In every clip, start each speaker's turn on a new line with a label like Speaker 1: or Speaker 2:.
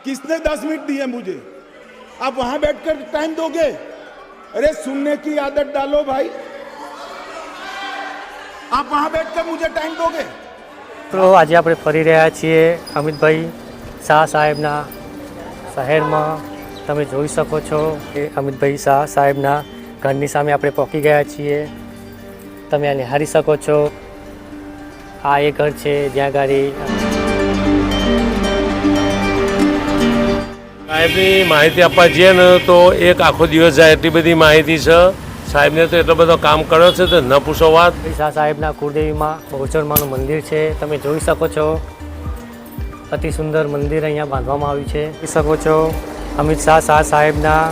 Speaker 1: किसने 10 मिनट दिए मुझे? आप वहां बैठकर टाइम दोगे? अरे सुनने की आदत डालो भाई। आप वहां बैठकर मुझे टाइम दोगे?
Speaker 2: तो आज આપણે ફરી રહ્યા છીએ અમિતભાઈ શાહ સાહેબના શહેરમાં। તમે જોઈ શકો છો કે અમિતભાઈ શાહ સાહેબના ઘરની સામે આપણે પહોંચી ગયા છીએ। તમે આ નિહાળી શકો છો। આ એ ઘર છે જ્યાં ગાડી
Speaker 3: સાહેબની માહિતી આપવા જઈએ ને તો એક આખો દિવસ જાય એટલી બધી માહિતી છે। સાહેબને તો એટલો બધો કામ કર્યો છે તો ન પૂછો વાત।
Speaker 2: શાહ સાહેબના કુળદેવીમાં બહુચરમાનું મંદિર છે। તમે જોઈ શકો છો અતિ સુંદર મંદિર અહીંયા બાંધવામાં આવ્યું છે। જોઈ શકો છો અમિત શાહ સાહેબના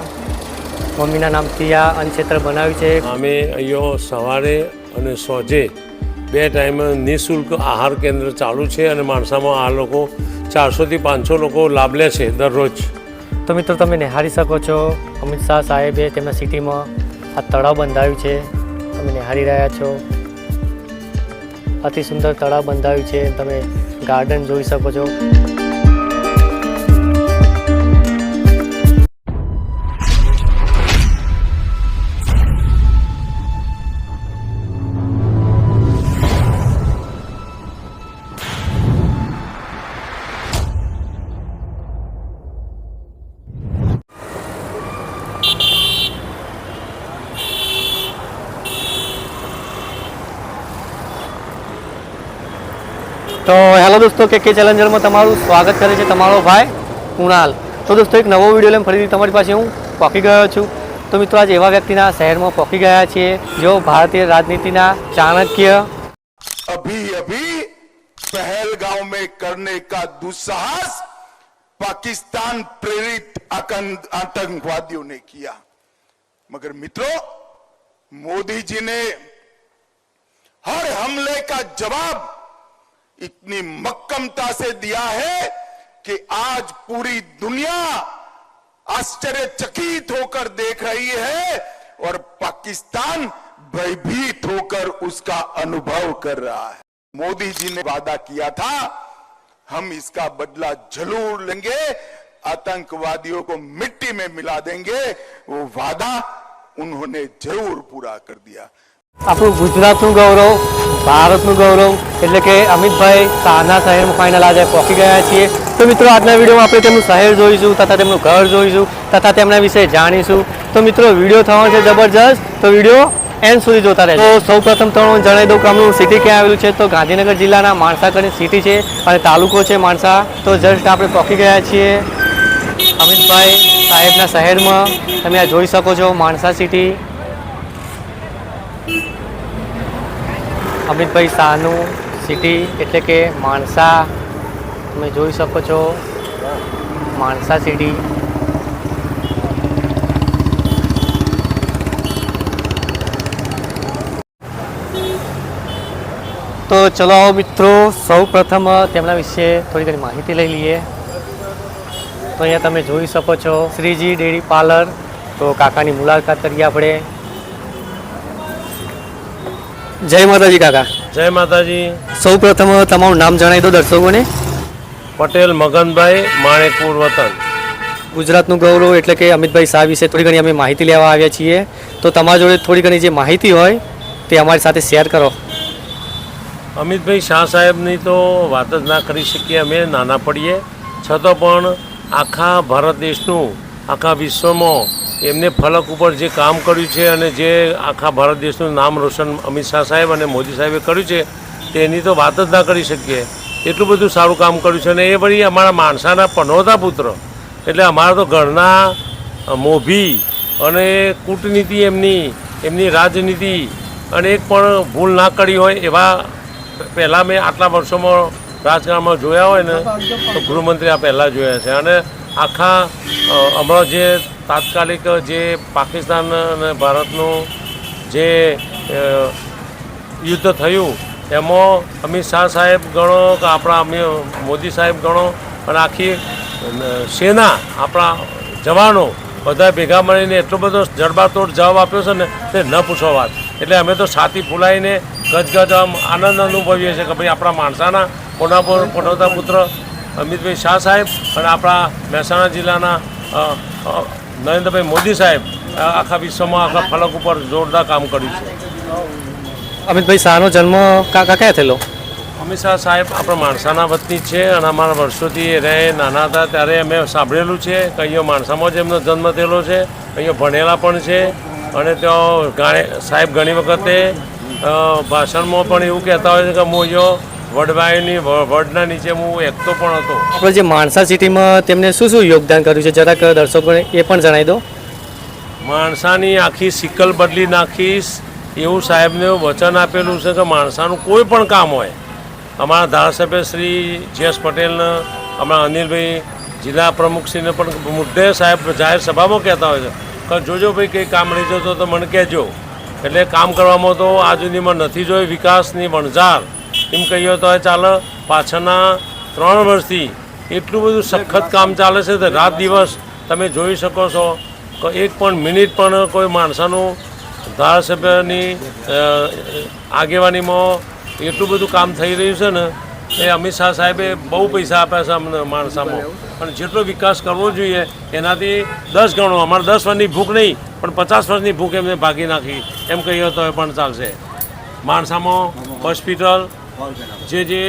Speaker 2: મમ્મીના નામથી આ અન્નક્ષેત્ર બનાવ્યું છે।
Speaker 3: અમે અહીંયા સવારે અને સાંજે બે ટાઈમ નિઃશુલ્ક આહાર કેન્દ્ર ચાલુ છે અને માણસામાં આ લોકો 400 થી 500 લોકો લાભ લે છે દરરોજ।
Speaker 2: તો મિત્રો તમે નિહાળી શકો છો અમિત શાહ સાહેબે તેમના સિટીમાં આ તળાવ બંધાવ્યું છે। તમે નિહાળી રહ્યા છો અતિ સુંદર તળાવ બંધાવ્યું છે। તમે ગાર્ડન જોઈ શકો છો। तो हेलो दोस्तों के चैलेंजर में तमारू स्वागत करे छे तमारो भाई कुणाल। तो दोस्तों एक नवो वीडियो लईने फरीथी तमारी पासे हूँ पहोंची गयो छुं। तो मित्रों आज एवा व्यक्तिना शहर में पहोंची गया छीए जो भारतीय राजनीतिना चाणक्य
Speaker 1: अभी अभी पहलगांव में करने का दुस्साहस पाकिस्तान प्रेरित आतंकवादियों ने किया, मगर मित्रों मोदी जी ने हर हमले का जवाब इतनी मक्कमता से दिया है कि आज पूरी दुनिया आश्चर्यचकित होकर देख रही है और पाकिस्तान भयभीत होकर उसका अनुभव कर रहा है। मोदी जी ने वादा किया था हम इसका बदला जरूर लेंगे, आतंकवादियों को मिट्टी में मिला देंगे, वो वादा उन्होंने जरूर पूरा कर दिया।
Speaker 2: આપણું ગુજરાતનું ગૌરવ, ભારતનું ગૌરવ એટલે કે અમિતભાઈ શાહના શહેરમાં ફાઇનલ આજે પહોંચી ગયા છીએ। તો મિત્રો આજના વિડીયોમાં આપણે તેમનું શહેર જોઈશું તથા તેમનું ઘર જોઈશું તથા તેમના વિશે જાણીશું। તો મિત્રો વિડીયો થવાનો છે જબરજસ્ત, તો વિડીયો એન્ડ સુધી જોતા રહેજો। તો સૌપ્રથમ તો હું જણાવી દઉં કે આપણું સિટી ક્યાં આવેલું છે। તો ગાંધીનગર જિલ્લાના માણસા કરીને સિટી છે અને તાલુકો છે માણસા। તો જસ્ટ આપણે પહોંચી ગયા છીએ અમિતભાઈ સાહેબના શહેરમાં। તમે આ જોઈ શકો છો માણસા સિટી। અમિતભાઈ શાહનું સિટી એટલે કે માણસા તમે જોઈ શકો છો માણસા સિટી। તો ચલો આવો મિત્રો સૌ પ્રથમ તેમના વિશે થોડી ઘણી માહિતી લઈ લઈએ। તો અહીંયા તમે જોઈ શકો છો શ્રીજી ડેરી પાર્લર। તો કાકાની મુલાકાત કરીએ આપણે। जय माताजी काका।
Speaker 3: जय माताजी।
Speaker 2: सौ प्रथम तमारू नाम जणावी दो दर्शकों ने।
Speaker 3: पटेल मगनभाई, माणेकपुर वतन।
Speaker 2: गुजरातનું गौरव એટલે કે અમિતભાઈ શાહ વિશે થોડી ઘણી અમે માહિતી લેવા આવ્યા છીએ। તો તમારા જોડે થોડી ઘણી જે માહિતી હોય તે અમારી સાથે શેર કરો।
Speaker 3: અમિતભાઈ શાહ સાહેબની તો વાત જ ના કરી શકીએ અમે, નાના પડીએ છતાં પણ આખા ભારત દેશનું, આખા વિશ્વમાં એમને ફલક ઉપર જે કામ કર્યું છે અને જે આખા ભારત દેશનું નામ રોશન અમિત શાહ સાહેબ અને મોદી સાહેબે કર્યું છે તેની તો વાત જ ના કરી શકીએ। એટલું બધું સારું કામ કર્યું છે અને એ વળી અમારા માણસાના પનોતા પુત્ર એટલે અમારા તો ઘરના મોભી અને કૂટનીતિ એમની રાજનીતિ અને એક પણ ભૂલ ના કરી હોય એવા પહેલાં મેં આટલા વર્ષોમાં રાજકારણમાં જોયા હોય ને તો ગૃહમંત્રી આ પહેલાં જોયા છે। અને આખા હમણાં જે તાત્કાલિક જે પાકિસ્તાન અને ભારતનું જે યુદ્ધ થયું એમાં અમિત શાહ સાહેબ ગણો કે આપણા મોદી સાહેબ ગણો અને આખી સેના આપણા જવાનો બધા ભેગા મળીને એટલો બધો જડબાતોડ જવાબ આપ્યો છે ને તે ન પૂછો વાત। એટલે અમે તો છાતી ફૂલાઈને ગજગજ આમ આનંદ અનુભવીએ છીએ કે ભાઈ આપણા માણસાના પનોતા પુત્ર અમિતભાઈ શાહ સાહેબ અને આપણા મહેસાણા જિલ્લાના નરેન્દ્રભાઈ મોદી સાહેબ આખા વિશ્વમાં આખા ફલક ઉપર જોરદાર કામ કર્યું છે.
Speaker 2: અમિતભાઈ શાહનો જન્મ કાકા ક્યાં થયેલો?
Speaker 3: અમિત શાહ સાહેબ આપણા માણસાના વતની જ છે અને અમારા વર્ષોથી રહે નાના હતા ત્યારે અમે સાંભળેલું છે કે અહીંયા માણસામાં જ એમનો જન્મ થયેલો છે. અહીંયા ભણેલા પણ છે અને ત્યાં સાહેબ ઘણી વખતે ભાષણમાં પણ એવું કહેતા હોય છે કે હું અહીંયા વડવાઈની વડના નીચે હું એકતો પણ હતો.
Speaker 2: આપણે જે માણસા સિટીમાં તેમને શું શું યોગદાન કર્યું છે જરાક દર્શકોને એ પણ જણાવી દો.
Speaker 3: માણસાની આખી સિકલ બદલી નાખીશ એવું સાહેબને વચન આપેલું છે કે માણસાનું કોઈ પણ કામ હોય. અમારા ધારાસભ્ય શ્રી જયેશ પટેલને અમારા અનિલભાઈ જિલ્લા પ્રમુખશ્રીને પણ મુદ્દે સાહેબ જાહેર સભામાં કહેતા હોય છે કે જોજો ભાઈ કંઈ કામ રહી જતો તો મને કહેજો. એટલે કામ કરવામાં તો આ સુધીમાં નથી જોઈ વિકાસની વણઝાર એમ કહીએ તો ચાલે. પાછળના 3 વર્ષથી એટલું બધું સખત કામ ચાલે છે તો રાત દિવસ તમે જોઈ શકો છો કે એક પણ મિનિટ પણ કોઈ માણસાનું ધારાસભ્યની આગેવાનીમાં એટલું બધું કામ થઈ રહ્યું છે ને એ અમિત શાહ સાહેબે બહુ પૈસા આપ્યા છે અમને માણસામાં. પણ જેટલો વિકાસ કરવો જોઈએ એનાથી 10 ગણો. અમારે 10 વર્ષની ભૂખ નહીં પણ 50 વર્ષની ભૂખ એમને ભાગી નાખી એમ કહીએ તો એ પણ ચાલશે. માણસામાં હોસ્પિટલ જે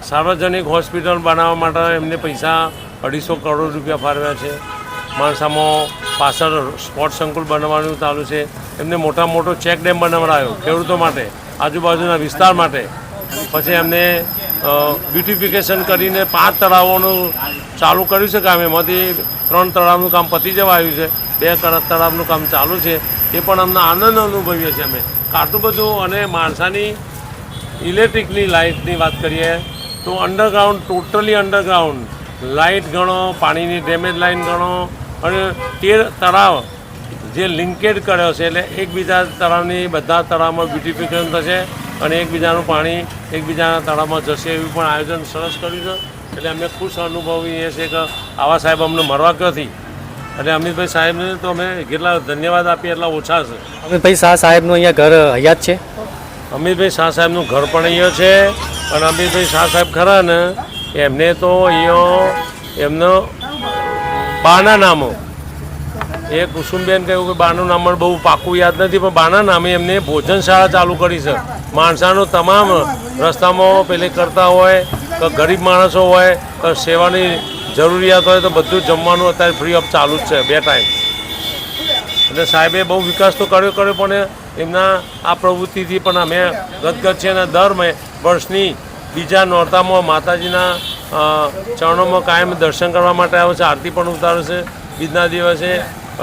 Speaker 3: સાર્વજનિક હોસ્પિટલ બનાવવા માટે એમને પૈસા 250 કરોડ રૂપિયા ફાળવ્યા છે. માણસામાં પાછળ સ્પોર્ટ્સ સંકુલ બનાવવાનું ચાલુ છે. એમને મોટો ચેક ડેમ બનાવડાયો ખેડૂતો માટે, આજુબાજુના વિસ્તાર માટે. પછી એમને બ્યુટિફિકેશન કરીને 5 તળાવોનું ચાલુ કર્યું છે કામ. એમાંથી 3 તળાવનું કામ પતી જવા આવ્યું છે, 2 તળાવનું કામ ચાલુ છે. એ પણ અમને આનંદ અનુભવીએ છીએ અમે આટલું બધું. અને માણસાની ઇલેક્ટ્રિકની લાઇટની વાત કરીએ તો અંડરગ્રાઉન્ડ, ટોટલી અંડરગ્રાઉન્ડ લાઇટ ગણો, પાણીની ડેમેજ લાઇન ગણો અને 13 તળાવ જે લિંકેજ કર્યો છે. એટલે એકબીજા તળાવની બધા તળાવમાં બ્યુટિફિકેશન થશે અને એકબીજાનું પાણી એકબીજાના તળાવમાં જશે એવું પણ આયોજન સરસ કર્યું છે. એટલે અમે ખુશ અનુભવીએ છીએ કે આવા સાહેબ અમને મળવા ક્યાંથી. એટલે અમિતભાઈ સાહેબને તો અમે કેટલા ધન્યવાદ આપીએ એટલા ઓછા છે.
Speaker 2: અમિતભાઈ શાહ સાહેબનું અહીંયા ઘર હયાત છે?
Speaker 3: અમિતભાઈ શાહ સાહેબનું ઘર પણ અહીંયા છે. અને અમિતભાઈ શાહ સાહેબ ખરા ને એમને તો અહીંયા એમનો બાના નામો એ કુસુમબેન કહ્યું કે બાનું નામ બહુ પાકું યાદ નથી પણ બાના નામે એમને ભોજનશાળા ચાલુ કરી છે. માણસાનો તમામ રસ્તામાં પેલી કરતા હોય કે ગરીબ માણસો હોય કે સેવાની જરૂરિયાત હોય તો બધું જમવાનું અત્યારે ફ્રી ઓફ ચાલુ જ છે 2 ટાઈમ. એટલે સાહેબે બહુ વિકાસ તો કર્યો પણ એમના આ પ્રવૃત્તિથી પણ અમે ગદગદ છે. અને દર વર્ષની બીજા નોરતામાં માતાજીના ચરણોમાં કાયમ દર્શન કરવા માટે આવે છે. આરતી પણ ઉતારે છે બીજના દિવસે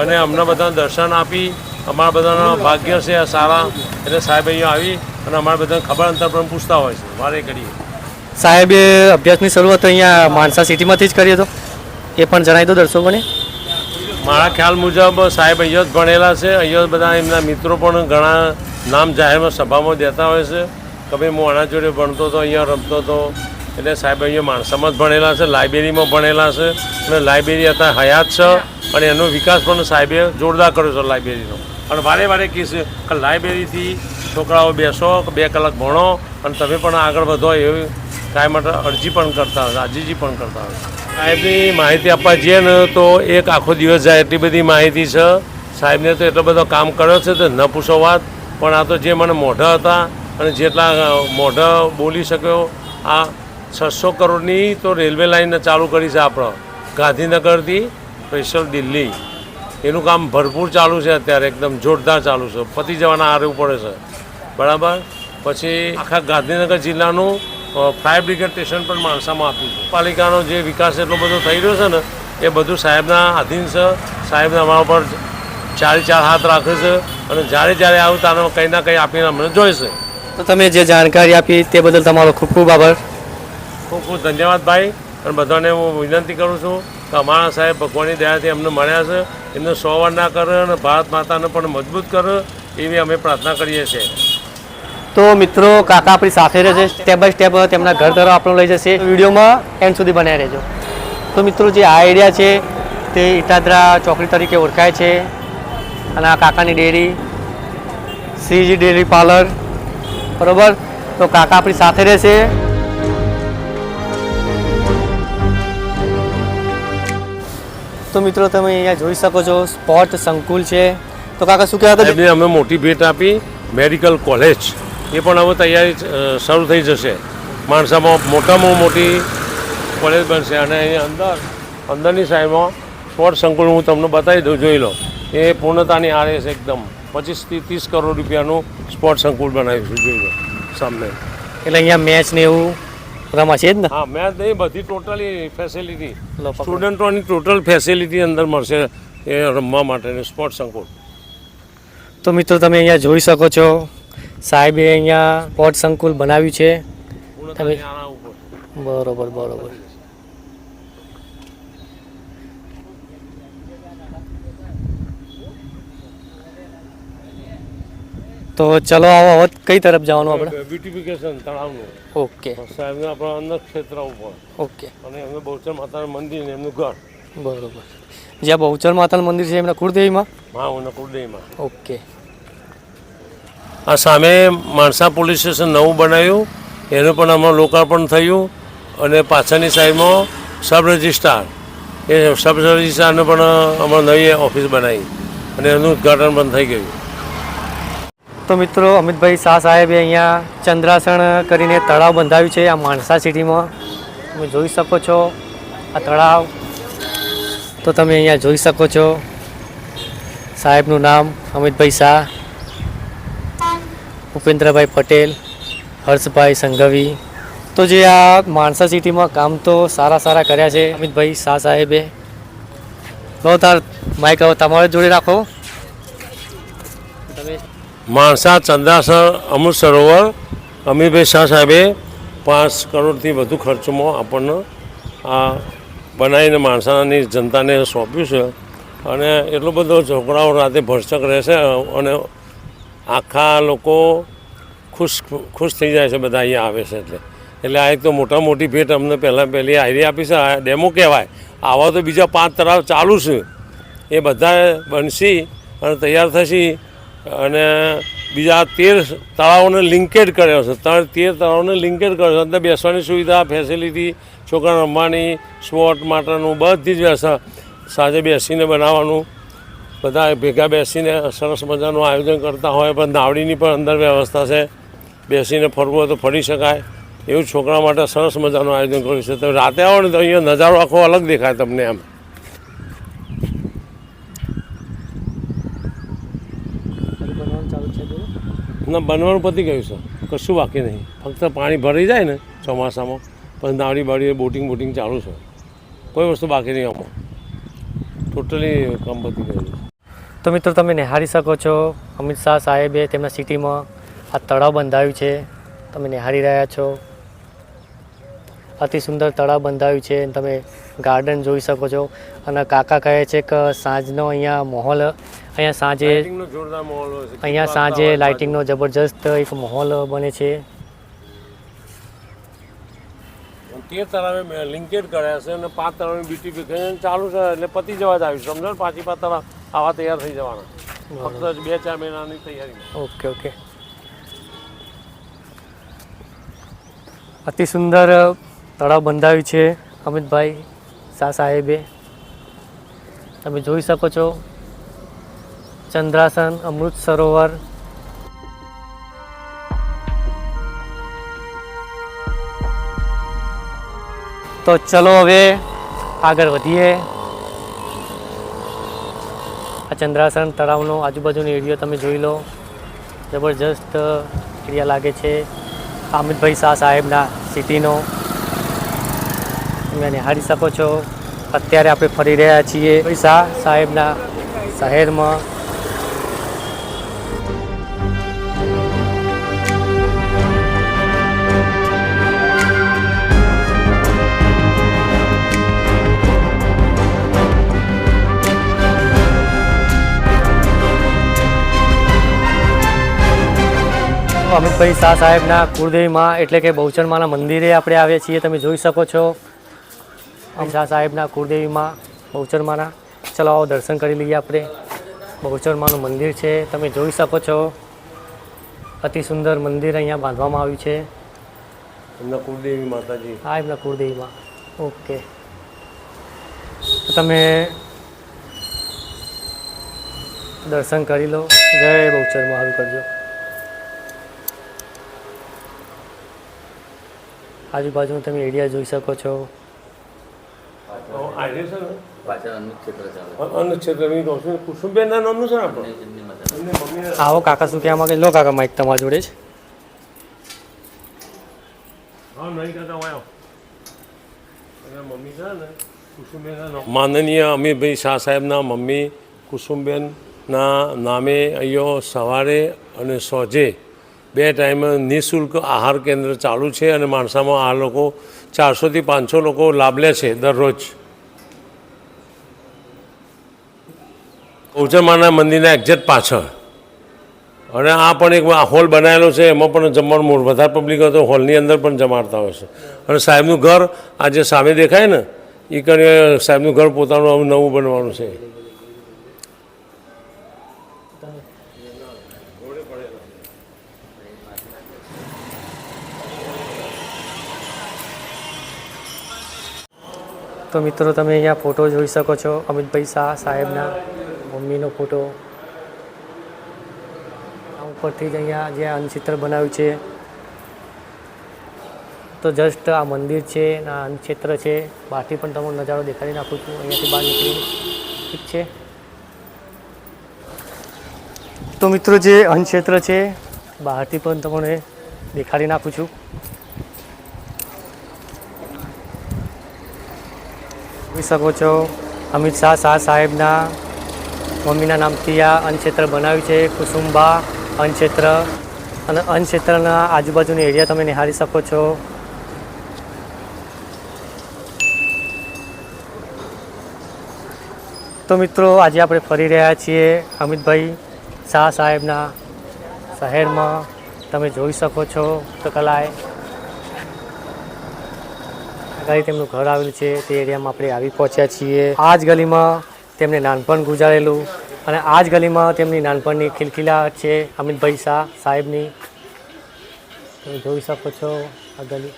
Speaker 3: અને અમને બધાને દર્શન આપી અમારા બધાના ભાગ્ય છે આ સારા. એટલે સાહેબ અહીંયા આવી અને અમારા બધાને ખબર અંતર પણ પૂછતા હોય છે વારે ઘડીએ.
Speaker 2: સાહેબે અભ્યાસની શરૂઆત અહીંયા માણસા સિટીમાંથી જ કરી હતો એ પણ જણાવી દો દર્શકોને.
Speaker 3: મારા ખ્યાલ મુજબ સાહેબ અહીંયા જ ભણેલા છે. અહીંયા બધા એમના મિત્રો પણ ઘણા નામ જાહેરમાં સભામાં દેતા હોય છે કે ભાઈ હું આના જોડે ભણતો હતો, અહીંયા રમતો હતો. એટલે સાહેબ અહીંયા માણસામાં જ ભણેલા છે, લાઇબ્રેરીમાં ભણેલા છે અને લાઇબ્રેરી અત્યારે હયાત છે. અને એનો વિકાસ પણ સાહેબે જોરદાર કર્યો છે લાઇબ્રેરીનો. અને વારે કહીશ કે લાઇબ્રેરીથી છોકરાઓ બેસો, 2 કલાક ભણો અને તમે પણ આગળ વધો એવી કાંઈ માટે અરજી પણ કરતા હોય, આજીજી પણ કરતા હોય. સાહેબની માહિતી આપવા જઈએ ને તો એક આખો દિવસ જાય એટલી બધી માહિતી છે. સાહેબને તો એટલો બધો કામ કર્યો છે તો ન પૂછો વાત. પણ આ તો જે મને મોઢા હતા અને જેટલા મોઢા બોલી શક્યો. આ 600 કરોડની તો રેલવે લાઇન ચાલુ કરી છે આપણે ગાંધીનગરથી સ્પેશિયલ દિલ્હી. એનું કામ ભરપૂર ચાલુ છે અત્યારે, એકદમ જોરદાર ચાલુ છે. પતી જવાના આરે પડે છે બરાબર. પછી આખા ગાંધીનગર જિલ્લાનું ફાયર બ્રિગેડ સ્ટેશન પણ માણસામાં આપ્યું છે. પાલિકાનો જે વિકાસ એટલો બધો થઈ રહ્યો છે ને એ બધું સાહેબના આધીન છે. સાહેબને અમારા ઉપર 4 હાથ રાખે છે અને જ્યારે આવું તારે કંઈ ના કંઈ આપીને અમને જોઈશે.
Speaker 2: તો તમે જે જાણકારી આપી તે બદલ તમારો ખૂબ ખૂબ આભાર.
Speaker 3: ખૂબ ધન્યવાદ ભાઈ. અને બધાને હું વિનંતી કરું છું કે અમારા સાહેબ ભગવાનની દયાથી અમને મળ્યા છે. એમને 100 વાર ના કરે અને ભારત માતાને પણ મજબૂત કરે એવી અમે પ્રાર્થના કરીએ છીએ.
Speaker 2: તો મિત્રો કાકા આપણી સાથે રહેશે, સ્ટેપ બાય સ્ટેપ તેમના ઘર તરફ આપણને લઈ જશે. વિડીયોમાં એન્ડ સુધી બનાવી રહેજો. તો મિત્રો જે આ એરિયા છે તે ઇટાદરા ચોકડી તરીકે ઓળખાય છે. અને આ કાકાની ડેરી શ્રીજી ડેરી પાર્લર બરાબર. તો કાકા આપણી સાથે રહેશે. તો મિત્રો તમે અહીંયા જોઈ શકો છો સ્પોર્ટ સંકુલ છે. તો કાકા શું કહેતા હતા?
Speaker 3: એમને અમે મોટી ભેટ આપી મેડિકલ કોલેજ, એ પણ હવે તૈયારી શરૂ થઈ જશે. માણસામાં મોટામાં મોટી કોલેજ બનશે અને અહીંયા અંદરની સાઈડમાં સ્પોર્ટ સંકુલ હું તમને બતાવી દઉં, જોઈ લો. એ પૂર્ણતાની આરે છે એકદમ. 25 થી 30 કરોડ રૂપિયાનું સ્પોર્ટ સંકુલ બનાવ્યું છે, જોઈ લો સામે.
Speaker 2: એટલે અહીંયા મેચ ને એવું રમા છે જ ને?
Speaker 3: હા, મેચ નહીં, બધી ટોટલી ફેસિલિટી સ્ટુડન્ટોની ટોટલ ફેસિલિટી અંદર મળશે એ રમવા માટેનું સ્પોર્ટ સંકુલ.
Speaker 2: તો મિત્રો તમે અહીંયા જોઈ શકો છો સાહેબે અહીંયા સ્પોર્ટ સંકુલ બનાવ્યું છે.
Speaker 3: પૂર્ણતાની આરા ઉપર.
Speaker 2: બરોબર. તો ચલો આવો હવે કઈ તરફ જવાનું આપણે?
Speaker 3: બ્યુટિફિકેશન તળાવનું.
Speaker 2: ઓકે
Speaker 3: સાહેબને આપણા અંદર ક્ષેત્ર ઉપર
Speaker 2: ઓકે.
Speaker 3: અને એમને બહુચર માતાનું મંદિર ને એમનું ઘર.
Speaker 2: બરોબર. જ્યાં બહુચર માતાનું મંદિર છે એમના કુળદેવીમાં?
Speaker 3: હા, હું કુળદેવીમાં.
Speaker 2: ઓકે.
Speaker 3: આ સામે માણસા પોલીસ સ્ટેશન નવું બનાવ્યું, એનું પણ હમણાં લોકાર્પણ થયું. અને પાછળની સાઈડમાં સબ રજિસ્ટ્રાર, એ સબ રજિસ્ટ્રારને પણ હમણાં નવી ઓફિસ બનાવી અને એનું ઉદ્ઘાટન પણ થઈ ગયું.
Speaker 2: તો મિત્રો અમિતભાઈ શાહ સાહેબે અહીંયા ચંદ્રાસણ કરીને તળાવ બંધાવ્યું છે આ માણસા સિટીમાં. તમે જોઈ શકો છો આ તળાવ. તો તમે અહીંયા જોઈ શકો છો સાહેબનું નામ અમિતભાઈ શાહ, ભૂપેન્દ્રભાઈ પટેલ, હર્ષભાઈ સંઘવી. તો જે આ માણસા સિટીમાં કામ તો સારા કર્યા છે અમિતભાઈ શાહ સાહેબે. લો તાર માઇક હવે તમારે જોડે રાખો. તમે
Speaker 3: માણસા ચંદ્રાસણ અમૃત સરોવર અમિતભાઈ શાહ સાહેબે 5 કરોડથી વધુ ખર્ચમાં આપણને આ બનાવીને માણસાની જનતાને સોંપ્યું છે. અને એટલો બધો છોકરાઓ રાતે ભરચક રહેશે અને આખા લોકો ખુશ થઈ જાય છે બધા અહીંયા આવે છે. એટલે આ એક તો મોટી ભેટ અમને પહેલી આઈડી આપી છે. આ ડેમો કહેવાય. આવા તો બીજા 5 તળાવ ચાલુ છે, એ બધા બનશી અને તૈયાર થશી. અને બીજા 13 તળાવોને લિંકેજ કર્યો છે. 13 તળાવોને લિંકેજ કર્યો છે. અંદર બેસવાની સુવિધા, ફેસિલિટી, છોકરા રમવાની, સ્પોર્ટ માટેનું બધી જ વ્યવસ્થા, સાંજે બેસીને બનાવવાનું, બધા ભેગા બેસીને સરસ મજાનું આયોજન કરતા હોય. પણ નાવડીની પણ અંદર વ્યવસ્થા છે, બેસીને ફરવું હોય તો ફરી શકાય એવું છોકરા માટે સરસ મજાનું આયોજન કર્યું છે. તો રાતે આવો ને તો અહીંયા નજારો આખો અલગ દેખાય તમને. એમ ના, બનવાનું પતી ગયું છે, કશું બાકી નહીં. ફક્ત પાણી ભરાઈ જાય ને ચોમાસામાં, પછી નાવડી બાવડી બોટિંગ ચાલુ છે. કોઈ વસ્તુ બાકી નહીં આમાં. ટોટલી કામ પતી ગયું છે.
Speaker 2: તો મિત્રો તમે નિહાળી શકો છો અમિત શાહ સાહેબે તેમના સિટીમાં આ તળાવ બંધાવ્યું છે. તમે નિહાળી રહ્યા છો. અતિ સુંદર તળાવ બંધાવ્યું છે. તમે ગાર્ડન જોઈ શકો છો. અને કાકા કહે છે કે સાંજનો અહીંયા માહોલ, અહીંયા સાંજે
Speaker 3: જોરદાર માહોલ હોય છે.
Speaker 2: અહીંયા સાંજે લાઇટિંગનો જબરજસ્ત એક માહોલ બને છે.
Speaker 3: 13 તળાવે લિંકેજ કર્યા છે અને 5 તળાવની બ્યુટિફિકેશન ચાલુ છે. એટલે પતી જવા જ આવ્યું, સમજો ને? 5 તળાવ આવા તૈયાર થઈ જવાના, ફક્ત 2-4 મહિનાની તૈયારી.
Speaker 2: ઓકે. અતિ સુંદર તળાવ બંધાવ્યું છે અમિતભાઈ શાહ સાહેબે. તમે જોઈ શકો છો ચંદ્રાસન અમૃત સરોવર. તો ચલો હવે આગળ વધીએ. આ ચંદ્રાસન તળાવનો આજુબાજુનો એરિયો તમે જોઈ લો. જબરજસ્ત એરિયા લાગે છે અમિતભાઈ શાહ સાહેબના સિટીનો. તમે નિહાળી શકો છો. અત્યારે આપણે ફરી રહ્યા છીએ શાહ સાહેબના શહેરમાં. અમિતભાઈ શાહ સાહેબના કુળદેવીમાં એટલે કે બહુચરમાના મંદિરે આપણે આવ્યા છીએ. તમે જોઈ શકો છો શાહ સાહેબના કુળદેવીમાં બહુચરમાના. ચલો આવો દર્શન કરી લઈએ આપણે. બહુચરમાનું મંદિર છે, તમે જોઈ શકો છો. અતિ સુંદર મંદિર અહીંયા બાંધવામાં આવ્યું છે.
Speaker 3: એમના કુળદેવી માતાજી.
Speaker 2: હા, એમના કુળદેવીમાં. ઓકે, તમે દર્શન કરી લો. જય બહુચર મારું કરજો. આજુબાજુ તમે એરિયા જોઈ શકો છો.
Speaker 3: કુસુમબેનના નામનું છે ને આપણે.
Speaker 2: આવો કાકા શું કહેવા માંગે? લો કાકા માઇક તમારા જોડે જ.
Speaker 3: હા નહીં કહેતા હોય મમ્મી છે ને કુસુમબેનના માનનીય અમિતભાઈ શાહ સાહેબના મમ્મી કુસુમબેનના નામે અહીંયા સવારે અને સાંજે 2 ટાઈમ નિઃશુલ્ક આહાર કેન્દ્ર ચાલુ છે અને માણસામાં આ લોકો 400 થી 500 લોકો લાભ લે છે દરરોજ. બહુચરમાના મંદિરના એક્ઝેક્ટ પાછળ. અને આ પણ એક હોલ બનાવેલો છે, એમાં પણ જમવાનું વધારે પબ્લિક હોય તો હોલની અંદર પણ જમાડતા હોય છે. અને સાહેબનું ઘર આ જે સામે દેખાય ને એ કરીને સાહેબનું ઘર પોતાનું નવું બનવાનું છે.
Speaker 2: તો મિત્રો તમે અહીંયા ફોટો જોઈ શકો છો અમિતભાઈ શાહ સાહેબના મમ્મીનો ફોટો. આ ઉપરથી જ અહીંયા જે અન્નક્ષેત્ર બનાવ્યું છે તો જસ્ટ આ મંદિર છે, આ અન્નક્ષેત્ર છે. બહારથી પણ તમને નજારો દેખાડી નાખું છું અહીંયાથી બહાર નીકળી. ઠીક છે. તો મિત્રો જે અન્નક્ષેત્ર છે બહારથી પણ તમને દેખાડી નાખું છું. જોઈ શકો છો અમિત શાહ સાહેબના મમ્મીના નામથી આ અન્નક્ષેત્ર બનાવ્યું છે, કુસુમબા અન્નક્ષેત્ર. અને અન્નક્ષેત્રના આજુબાજુની એરિયા તમે નિહાળી શકો છો. તો મિત્રો આજે આપણે ફરી રહ્યા છીએ અમિતભાઈ શાહ સાહેબના શહેરમાં. તમે જોઈ શકો છો પુસ્તકાલય આગળ તેમનું ઘર આવેલું છે તે એરિયામાં આપણે આવી પહોંચ્યા છીએ. આ જ ગલીમાં તેમને નાનપણ ગુજારેલું અને આ જ ગલીમાં તેમની નાનપણની ખિલખિલાટ છે અમિતભાઈ શાહ સાહેબની. તમે જોઈ શકો છો આ ગલી.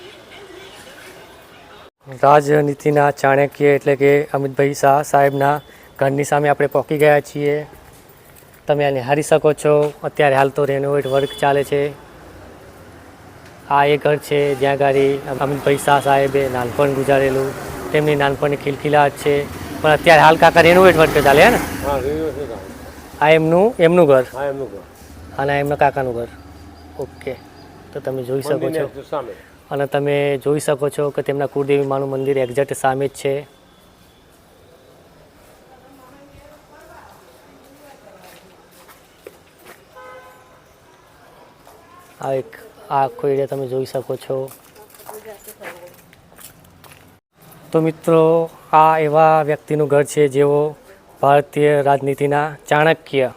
Speaker 2: રાજનીતિના ચાણક્ય એટલે કે અમિતભાઈ શાહ સાહેબના ઘરની સામે આપણે પહોંચી ગયા છીએ. તમે આ નિહાળી શકો છો. અત્યારે હાલ તો રેનોવેટ વર્ક ચાલે છે. આ એ ઘર છે જ્યાં ગાડી અમિતભાઈ શાહ સાહેબે નાનપણ ગુજારેલું, તેમની નાનપણની ખિલખિલાટ છે. પણ અત્યારે હાલ કાકા રેનોવેટ વર્ક ચાલે હે ને? આ એમનું ઘર અને એમના કાકાનું ઘર. ઓકે. તો તમે જોઈ શકો છો અને તમે જોઈ શકો છો કે તેમના કુળદેવી માનું મંદિર એક્ઝેક્ટ સામે જ છે. આ આખો એરિયા તમે જોઈ શકો છો. તો મિત્રો આ એવા વ્યક્તિનું ઘર છે જેઓ ભારતીય રાજનીતિના ચાણક્ય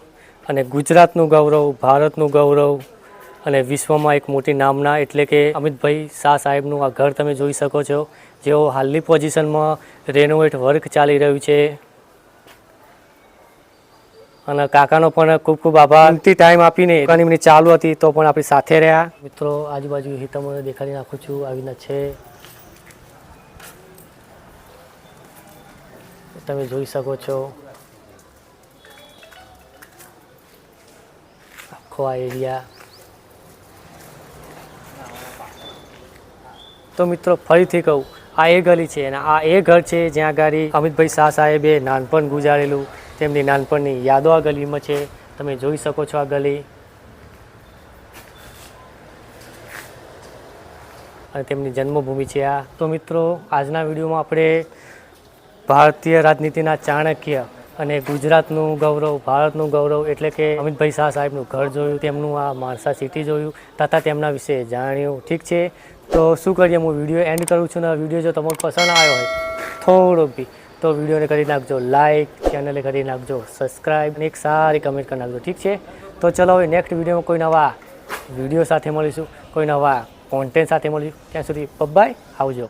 Speaker 2: અને ગુજરાતનું ગૌરવ, ભારતનું ગૌરવ અને વિશ્વમાં એક મોટી નામના એટલે કે અમિતભાઈ શાહ સાહેબનું આ ઘર તમે જોઈ શકો છો, જેઓ હાલની પોઝિશનમાં રેનોવેટ વર્ક ચાલી રહ્યું છે. અને કાકાનો પણ ખૂબ ખૂબ આભાર. કિંમતી ટાઈમ આપીને એમની ચાલુ હતી તો પણ આપણી સાથે રહ્યા. મિત્રો આજુબાજુ તમને દેખાડી નાખું છું આવી રીતના છે. તમે જોઈ શકો છો આખો આ એરિયા. તો મિત્રો ફરીથી કહું, આ એ ગલી છે અને આ એ ઘર છે જ્યાં ગાડી અમિતભાઈ શાહ સાહેબે નાનપણ ગુજારેલું, તેમની નાનપણની યાદો આ ગલીમાં છે. તમે જોઈ શકો છો આ ગલી અને તેમની જન્મભૂમિ છે આ. તો મિત્રો આજના વિડીયોમાં આપણે ભારતીય રાજનીતિના ચાણક્ય અને ગુજરાતનું ગૌરવ, ભારતનું ગૌરવ એટલે કે અમિતભાઈ શાહ સાહેબનું ઘર જોયું, તેમનું આ માણસા સિટી જોયું તથા તેમના વિશે જાણ્યું. ઠીક છે, તો શું કરીએ, હું વિડીયો એન્ડ કરું છું અને વિડીયો જો તમને પસંદ આવ્યો હોય થોડોક બી તો વિડીયોને કરી નાખજો લાઇક, ચેનલને કરી નાખજો સબસ્ક્રાઈબ અને એક સારી કમેન્ટ કરી નાખજો. ઠીક છે, તો ચલો હવે નેક્સ્ટ વિડીયોમાં કોઈ નવા વિડીયો સાથે મળીશું, કોઈ નવા કોન્ટેન્ટ સાથે મળીશું. ત્યાં સુધી બાય, આવજો.